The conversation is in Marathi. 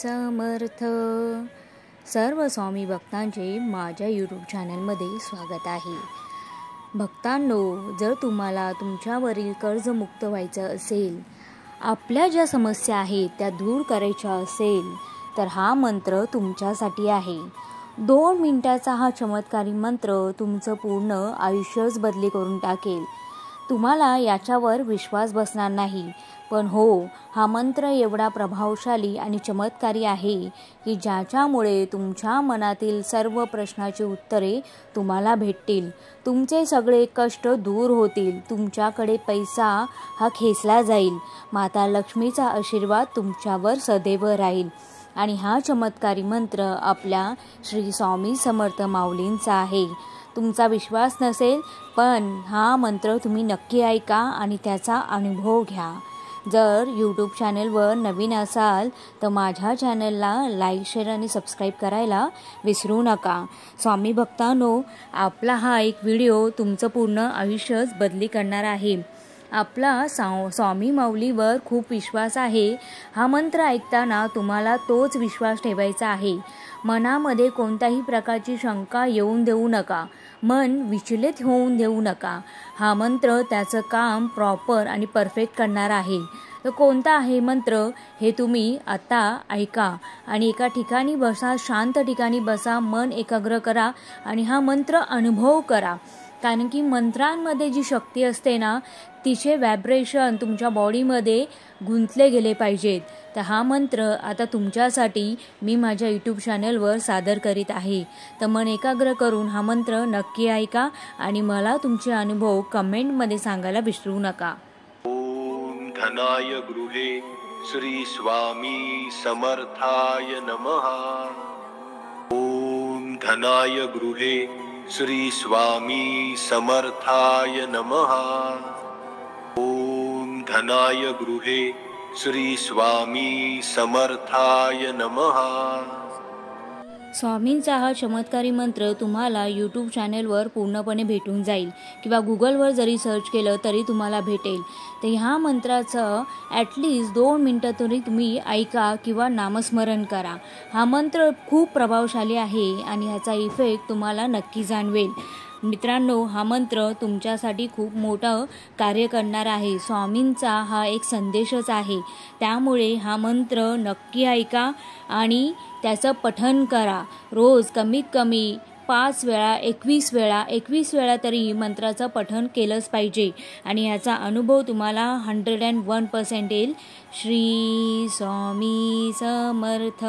समर्थ. सर्व स्वामी भक्तांचे माझ्या यूट्यूब चॅनलमध्ये स्वागत आहे. भक्तांनो, जर तुम्हाला तुमच्यावरील कर्जमुक्त व्हायचं असेल, आपल्या ज्या समस्या आहेत त्या दूर करायच्या असेल, तर हा मंत्र तुमच्यासाठी आहे. 2 मिनिटाचा हा चमत्कारी मंत्र तुमचं पूर्ण आयुष्यच बदली करून टाकेल. तुम्हाला याच्यावर विश्वास बसणार नाही, पण हो, हा मंत्र एवढा प्रभावशाली आणि चमत्कारी आहे की ज्याच्यामुळे तुमच्या मनातील सर्व प्रश्नाची उत्तरे तुम्हाला भेटतील. तुमचे सगळे कष्ट दूर होतील. तुमच्याकडे पैसा हा खेचला जाईल. माता लक्ष्मीचा आशीर्वाद तुमच्यावर सदैव राहील. आणि हा चमत्कारी मंत्र आपल्या श्री स्वामी समर्थ माऊलींचा आहे. तुमचा विश्वास नसेल, पण हा मंत्र तुम्ही नक्की ऐका आणि त्याचा अनुभव घ्या. जर यूट्यूब चॅनलवर नवीन असाल तर माझ्या चॅनलला लाईक, शेअर आणि सबस्क्राईब करायला विसरू नका. स्वामी भक्तांनो, आपला हा एक व्हिडिओ तुमचं पूर्ण आयुष्यच बदली करणार आहे. आपला स्वामी माऊलीवर खूप विश्वास आहे. हा मंत्र ऐकताना तुम्हाला तोच विश्वास ठेवायचा आहे. मनामध्ये कोणत्याही प्रकारची शंका येऊन देऊ नका. मन विचलित होऊन देऊ नका. हा मंत्र त्याचं काम प्रॉपर आणि परफेक्ट करणार आहे. तर कोणता आहे मंत्र हे तुम्ही आता ऐका आणि एका ठिकाणी बसा, शांत ठिकाणी बसा, मन एकाग्र करा आणि हा मंत्र अनुभव करा. कारण की मंत्रांमध्ये जी शक्ती असते ना, तिचे व्हायब्रेशन तुमच्या बॉडीमध्ये गुंतले गेले पाहिजेत. तर हा मंत्र आता तुमच्यासाठी मी माझ्या यूट्यूब चॅनलवर सादर करीत आहे. तर मन एकाग्र करून हा मंत्र नक्की ऐका आणि मला तुमचे अनुभव कमेंटमध्ये सांगायला विसरू नका. ओम धनाय गृहे श्री स्वामी समर्थाय नमः. ओम धनाय गृहे श्री स्वामी समर्थाय नमः. ओम धनाय गृहे श्री स्वामी समर्थाय नमः. स्वामींचा हा चमत्कारी मंत्र तुम्हाला यूट्यूब चॅनलवर पूर्णपणे भेटून जाईल किंवा गुगलवर जरी सर्च केलं तरी तुम्हाला भेटेल. तर ह्या मंत्राचं ॲटलिस्ट 2 मिनटं तरी तुम्ही ऐका किंवा नामस्मरण करा. हा मंत्र खूप प्रभावशाली आहे आणि ह्याचा इफेक्ट तुम्हाला नक्की जाणवेल. मित्रांनो, हा मंत्र तुमच्यासाठी खूप मोठं कार्य करणार आहे. स्वामींचा हा एक संदेशच आहे. त्यामुळे हा मंत्र नक्की ऐका आणि त्याचं पठण करा. रोज कमीत कमी 5 वेळा 21 वेळा तरी मंत्राचं पठण केलंच पाहिजे आणि याचा अनुभव तुम्हाला 101% येईल. श्री स्वामी समर्थ.